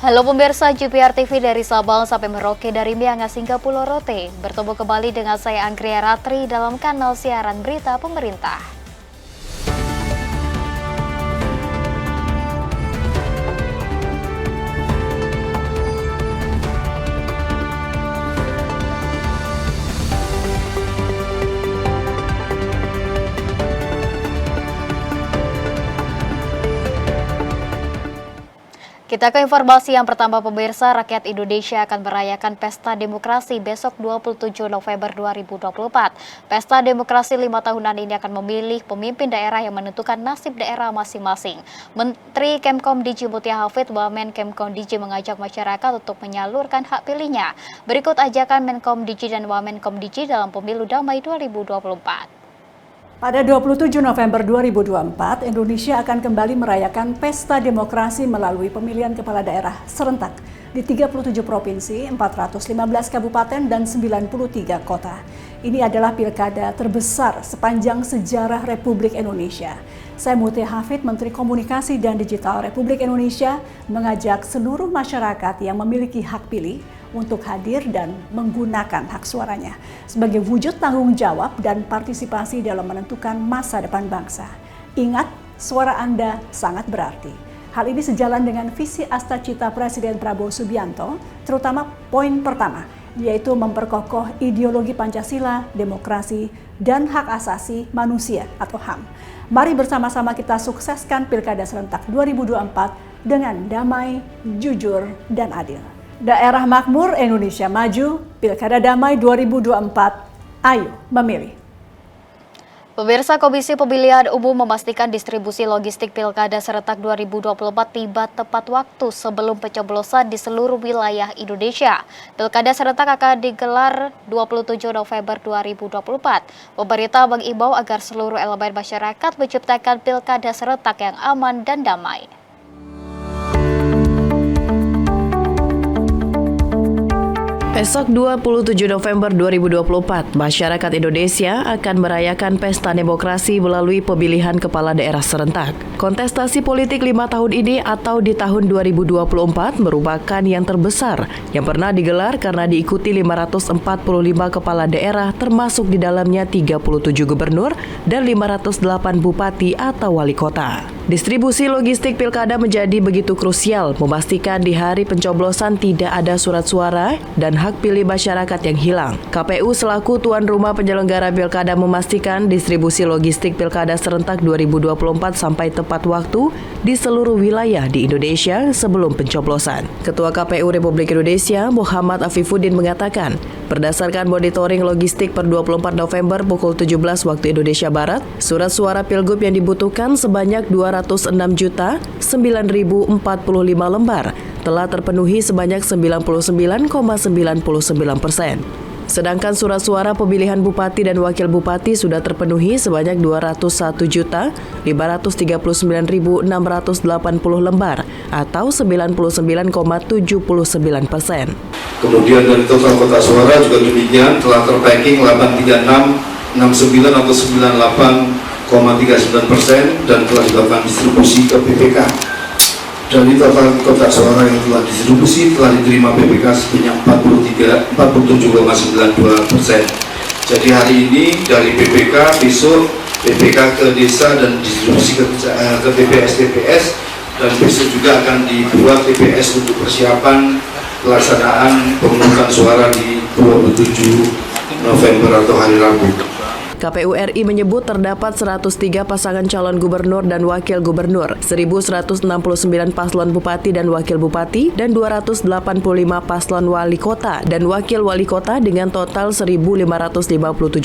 Halo pemirsa GPR TV dari Sabang sampai Merauke, dari Miangas hingga Pulau Rote. Bertemu kembali dengan saya Anggria Ratri dalam kanal siaran berita pemerintah. Kita ke informasi yang pertama pemirsa, rakyat Indonesia akan merayakan Pesta Demokrasi besok 27 November 2024. Pesta Demokrasi 5 tahunan ini akan memilih pemimpin daerah yang menentukan nasib daerah masing-masing. Menteri Kemkom Diji Mutia Hafid, Wamen Kemkom Diji mengajak masyarakat untuk menyalurkan hak pilihnya. Berikut ajakan Menkom Diji dan Wamen Kom Diji dalam Pemilu Damai 2024. Pada 27 November 2024, Indonesia akan kembali merayakan Pesta Demokrasi melalui pemilihan kepala daerah serentak di 37 provinsi, 415 kabupaten, dan 93 kota. Ini adalah pilkada terbesar sepanjang sejarah Republik Indonesia. Saya Mutia Hafid, Menteri Komunikasi dan Digital Republik Indonesia, mengajak seluruh masyarakat yang memiliki hak pilih untuk hadir dan menggunakan hak suaranya sebagai wujud tanggung jawab dan partisipasi dalam menentukan masa depan bangsa. Ingat, suara Anda sangat berarti. Hal ini sejalan dengan visi Astacita Presiden Prabowo Subianto, terutama poin pertama, yaitu memperkokoh ideologi Pancasila, demokrasi, dan hak asasi manusia atau HAM. Mari bersama-sama kita sukseskan Pilkada Serentak 2024 dengan damai, jujur, dan adil. Daerah Makmur Indonesia Maju, Pilkada Damai 2024, ayo memilih. Pemirsa, Komisi Pemilihan Umum memastikan distribusi logistik Pilkada Serentak 2024 tiba tepat waktu sebelum pencoblosan di seluruh wilayah Indonesia. Pilkada Serentak akan digelar 27 November 2024. Pemerintah mengimbau agar seluruh elemen masyarakat menciptakan Pilkada Serentak yang aman dan damai. Esok 27 November 2024, masyarakat Indonesia akan merayakan Pesta Demokrasi melalui pemilihan kepala daerah serentak. Kontestasi politik 5 tahun ini atau di tahun 2024 merupakan yang terbesar yang pernah digelar karena diikuti 545 kepala daerah, termasuk di dalamnya 37 gubernur dan 508 bupati atau wali kota. Distribusi logistik pilkada menjadi begitu krusial, memastikan di hari pencoblosan tidak ada surat suara dan hak pilih masyarakat yang hilang. KPU selaku tuan rumah penyelenggara pilkada memastikan distribusi logistik pilkada serentak 2024 sampai tepat waktu di seluruh wilayah di Indonesia sebelum pencoblosan. Ketua KPU Republik Indonesia Muhammad Afifuddin mengatakan, berdasarkan monitoring logistik per 24 November pukul 17 waktu Indonesia Barat, surat suara pilgub yang dibutuhkan sebanyak 206.9.045 lembar telah terpenuhi sebanyak 99,99%. Sedangkan surat suara pemilihan bupati dan wakil bupati sudah terpenuhi sebanyak 201.539.680 lembar atau 99,79%. Kemudian dari total kotak suara juga demikian telah terpacking 83669 atau 98,39% dan telah dilakukan distribusi ke BPK. Dari total kotak suara yang telah distribusi telah diterima BPK sebanyak 47,92%. Jadi hari ini dari BPK, besok BPK ke desa dan distribusi ke TPS, dan besok juga akan dibuat TPS untuk persiapan pelaksanaan pemungutan suara di 27 November atau hari Rabu. KPU RI menyebut terdapat 103 pasangan calon gubernur dan wakil gubernur, 1.169 paslon bupati dan wakil bupati, dan 285 paslon wali kota dan wakil wali kota dengan total 1.557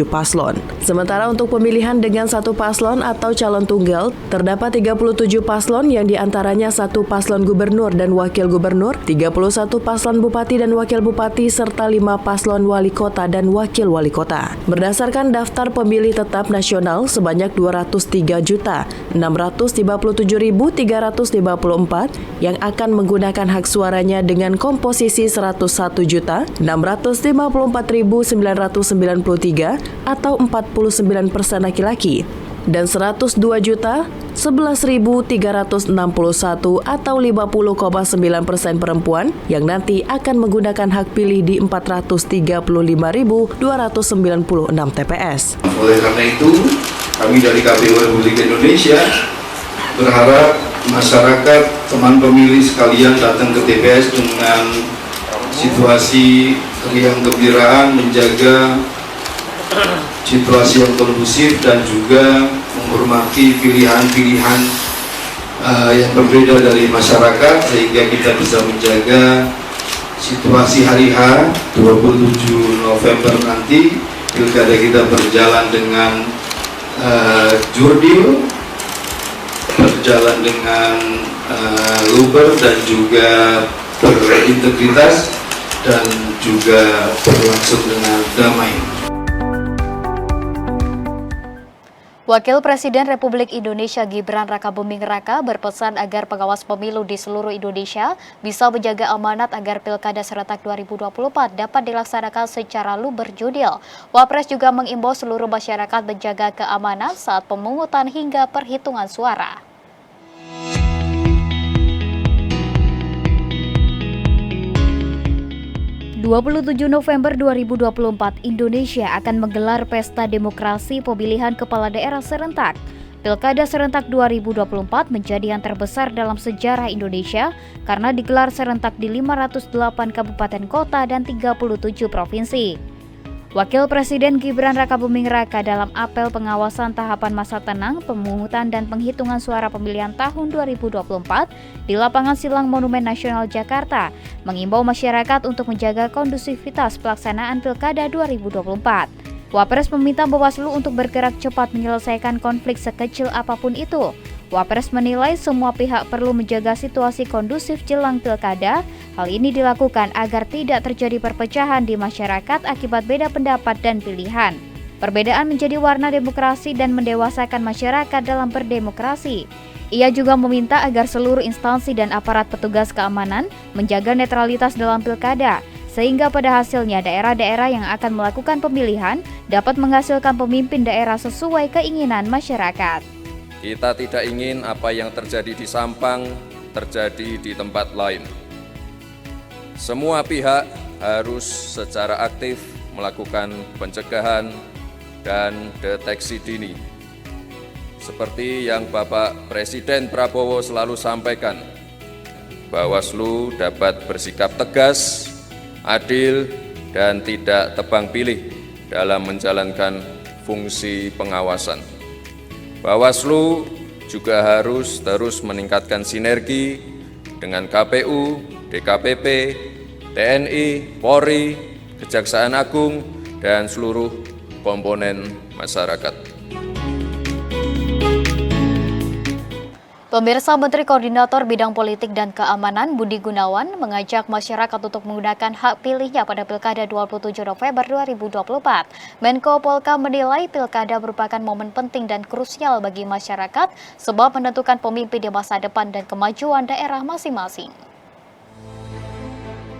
paslon. Sementara untuk pemilihan dengan satu paslon atau calon tunggal, terdapat 37 paslon yang diantaranya satu paslon gubernur dan wakil gubernur, 31 paslon bupati dan wakil bupati, serta 5 paslon wali kota dan wakil wali kota. Berdasarkan daftar pemilih tetap nasional sebanyak 203.657.354 yang akan menggunakan hak suaranya dengan komposisi 101.654.993 atau 49% laki-laki. dan 102.011.361 atau 50,9% perempuan yang nanti akan menggunakan hak pilih di 435.296 TPS. Oleh karena itu, kami dari KPU Republik Indonesia berharap masyarakat, teman pemilih sekalian datang ke TPS dengan situasi riang gembiraan, menjaga situasi yang kondusif dan juga menghormati pilihan-pilihan yang berbeda dari masyarakat, sehingga kita bisa menjaga situasi hari H 27 November nanti pilkada kita berjalan dengan jurdil, berjalan dengan luber dan juga berintegritas dan juga berlangsung dengan damai. Wakil Presiden Republik Indonesia Gibran Rakabuming Raka berpesan agar pengawas pemilu di seluruh Indonesia bisa menjaga amanat agar Pilkada serentak 2024 dapat dilaksanakan secara luber jurdil. Wapres juga mengimbau seluruh masyarakat menjaga keamanan saat pemungutan hingga perhitungan suara. 27 November 2024, Indonesia akan menggelar Pesta Demokrasi Pemilihan Kepala Daerah Serentak. Pilkada Serentak 2024 menjadi yang terbesar dalam sejarah Indonesia karena digelar serentak di 508 kabupaten kota dan 37 provinsi. Wakil Presiden Gibran Rakabuming Raka dalam apel pengawasan tahapan masa tenang, pemungutan dan penghitungan suara pemilihan tahun 2024 di lapangan Silang Monumen Nasional Jakarta mengimbau masyarakat untuk menjaga kondusivitas pelaksanaan Pilkada 2024. Wapres meminta Bawaslu untuk bergerak cepat menyelesaikan konflik sekecil apapun itu. Wapres menilai semua pihak perlu menjaga situasi kondusif jelang pilkada. Hal ini dilakukan agar tidak terjadi perpecahan di masyarakat akibat beda pendapat dan pilihan. Perbedaan menjadi warna demokrasi dan mendewasakan masyarakat dalam berdemokrasi. Ia juga meminta agar seluruh instansi dan aparat petugas keamanan menjaga netralitas dalam pilkada, sehingga pada hasilnya daerah-daerah yang akan melakukan pemilihan dapat menghasilkan pemimpin daerah sesuai keinginan masyarakat. Kita tidak ingin apa yang terjadi di Sampang terjadi di tempat lain. Semua pihak harus secara aktif melakukan pencegahan dan deteksi dini. Seperti yang Bapak Presiden Prabowo selalu sampaikan, Bawaslu dapat bersikap tegas, adil, dan tidak tebang pilih dalam menjalankan fungsi pengawasan. Bawaslu juga harus terus meningkatkan sinergi dengan KPU, DKPP, TNI, Polri, Kejaksaan Agung, dan seluruh komponen masyarakat. Pemirsa, Menteri Koordinator Bidang Politik dan Keamanan Budi Gunawan mengajak masyarakat untuk menggunakan hak pilihnya pada Pilkada 27 November 2024. Menko Polka menilai Pilkada merupakan momen penting dan krusial bagi masyarakat sebab menentukan pemimpin di masa depan dan kemajuan daerah masing-masing.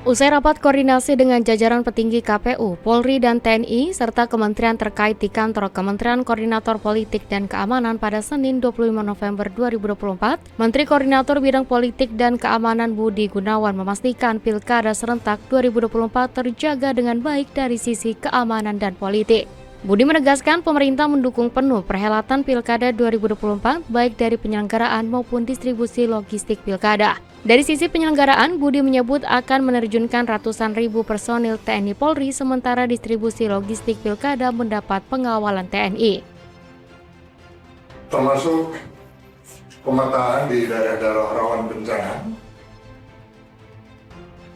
Usai rapat koordinasi dengan jajaran petinggi KPU, Polri, dan TNI, serta kementerian terkait di kantor Kementerian Koordinator Politik dan Keamanan pada Senin 25 November 2024, Menteri Koordinator Bidang Politik dan Keamanan Budi Gunawan memastikan Pilkada serentak 2024 terjaga dengan baik dari sisi keamanan dan politik. Budi menegaskan pemerintah mendukung penuh perhelatan Pilkada 2024 baik dari penyelenggaraan maupun distribusi logistik Pilkada. Dari sisi penyelenggaraan, Budi menyebut akan menerjunkan ratusan ribu personil TNI Polri sementara distribusi logistik Pilkada mendapat pengawalan TNI. Termasuk pemetaan di daerah-daerah rawan bencana.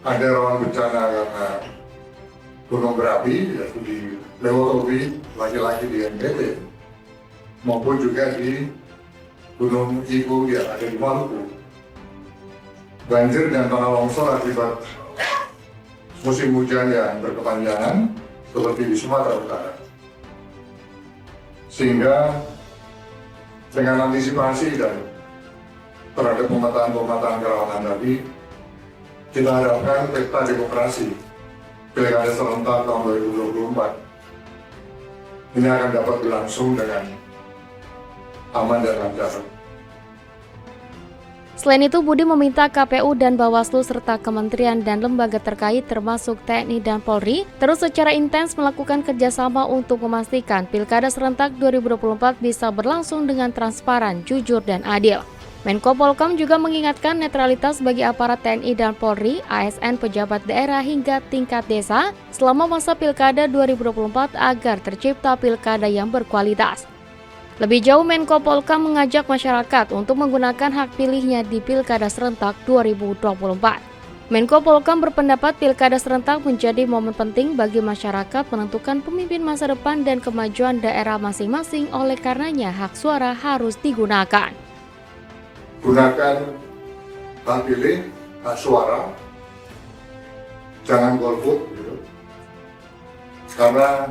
Ada rawan bencana karena gunung berapi, yaitu di Lewotobi, lagi-lagi di NTT, maupun juga di Gunung Ibu yang ada di Maluku. Banjir dan tanah longsor akibat musim hujan yang berkepanjangan seperti di Sumatera Utara. Sehingga dengan antisipasi dan terhadap pemetaan kerawanan tadi, kita harapkan pesta demokrasi Pilkada serentak tahun 2024 ini akan dapat berlangsung dengan aman dan lancar. Selain itu, Budi meminta KPU dan Bawaslu serta kementerian dan lembaga terkait termasuk TNI dan Polri terus secara intens melakukan kerjasama untuk memastikan Pilkada serentak 2024 bisa berlangsung dengan transparan, jujur, dan adil. Menko Polhukam juga mengingatkan netralitas bagi aparat TNI dan Polri, ASN, pejabat daerah hingga tingkat desa selama masa Pilkada 2024 agar tercipta pilkada yang berkualitas. Lebih jauh, Menko Polhukam mengajak masyarakat untuk menggunakan hak pilihnya di Pilkada serentak 2024. Menko Polhukam berpendapat Pilkada serentak menjadi momen penting bagi masyarakat menentukan pemimpin masa depan dan kemajuan daerah masing-masing, oleh karenanya hak suara harus digunakan. Gunakan hak pilih, hak suara, jangan golput gitu. Karena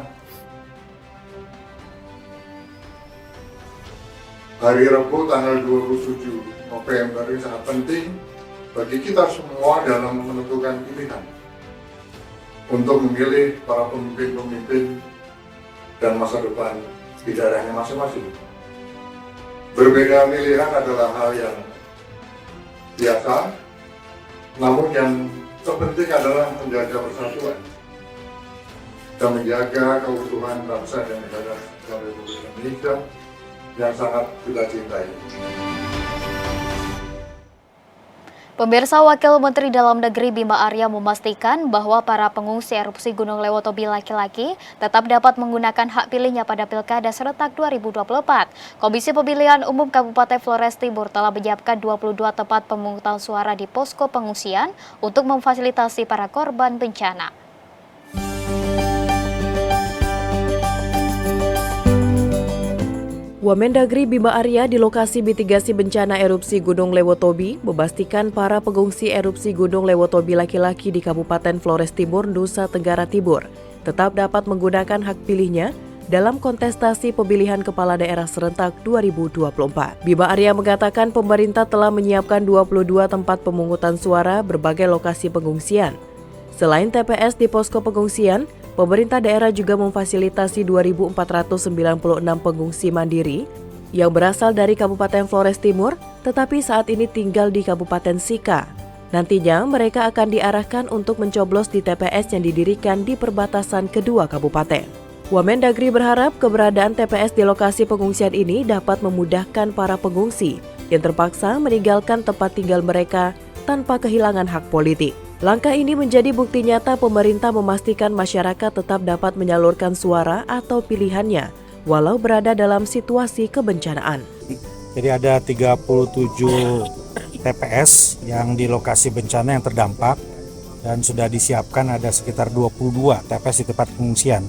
hari Rabu tanggal 27 November ini sangat penting bagi kita semua dalam menentukan pilihan untuk memilih para pemimpin-pemimpin dan masa depan di daerahnya masing-masing. Berbeda pilihan adalah hal yang biasa, namun yang terpenting adalah menjaga persatuan dan menjaga keutuhan bangsa dan negara Republik Indonesia yang sangat kita cintai. Pemirsa, Wakil Menteri Dalam Negeri Bima Arya memastikan bahwa para pengungsi erupsi Gunung Lewotobi laki-laki tetap dapat menggunakan hak pilihnya pada Pilkada serentak 2024. Komisi Pemilihan Umum Kabupaten Flores Timur telah menyiapkan 22 tempat pemungutan suara di posko pengungsian untuk memfasilitasi para korban bencana. Wamendagri Bima Arya di lokasi mitigasi bencana erupsi Gunung Lewotobi memastikan para pengungsi erupsi Gunung Lewotobi laki-laki di Kabupaten Flores Timur, Nusa Tenggara Timur tetap dapat menggunakan hak pilihnya dalam kontestasi pemilihan kepala daerah serentak 2024. Bima Arya mengatakan pemerintah telah menyiapkan 22 tempat pemungutan suara berbagai lokasi pengungsian. Selain TPS di posko pengungsian, pemerintah daerah juga memfasilitasi 2.496 pengungsi mandiri yang berasal dari Kabupaten Flores Timur, tetapi saat ini tinggal di Kabupaten Sika. Nantinya mereka akan diarahkan untuk mencoblos di TPS yang didirikan di perbatasan kedua kabupaten. Wamendagri berharap keberadaan TPS di lokasi pengungsian ini dapat memudahkan para pengungsi yang terpaksa meninggalkan tempat tinggal mereka tanpa kehilangan hak politik. Langkah ini menjadi bukti nyata pemerintah memastikan masyarakat tetap dapat menyalurkan suara atau pilihannya walau berada dalam situasi kebencanaan. Jadi ada 37 TPS yang di lokasi bencana yang terdampak dan sudah disiapkan ada sekitar 22 TPS di tempat pengungsian.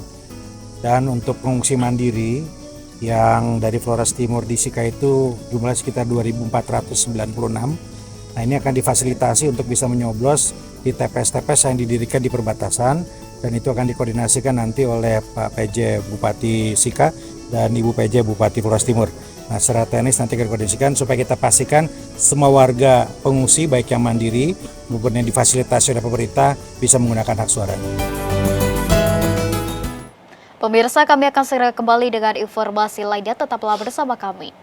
Dan untuk pengungsi mandiri yang dari Flores Timur di Sika itu jumlah sekitar 2.496. Nah, ini akan difasilitasi untuk bisa menyoblos di TPS-TPS yang didirikan di perbatasan, dan itu akan dikoordinasikan nanti oleh Pak PJ Bupati Sika dan Ibu PJ Bupati Flores Timur. Nah, secara teknis nanti akan dikoordinasikan supaya kita pastikan semua warga pengungsi baik yang mandiri maupun yang difasilitasi oleh pemerintah bisa menggunakan hak suara. Pemirsa, kami akan segera kembali dengan informasi lainnya, tetaplah bersama kami.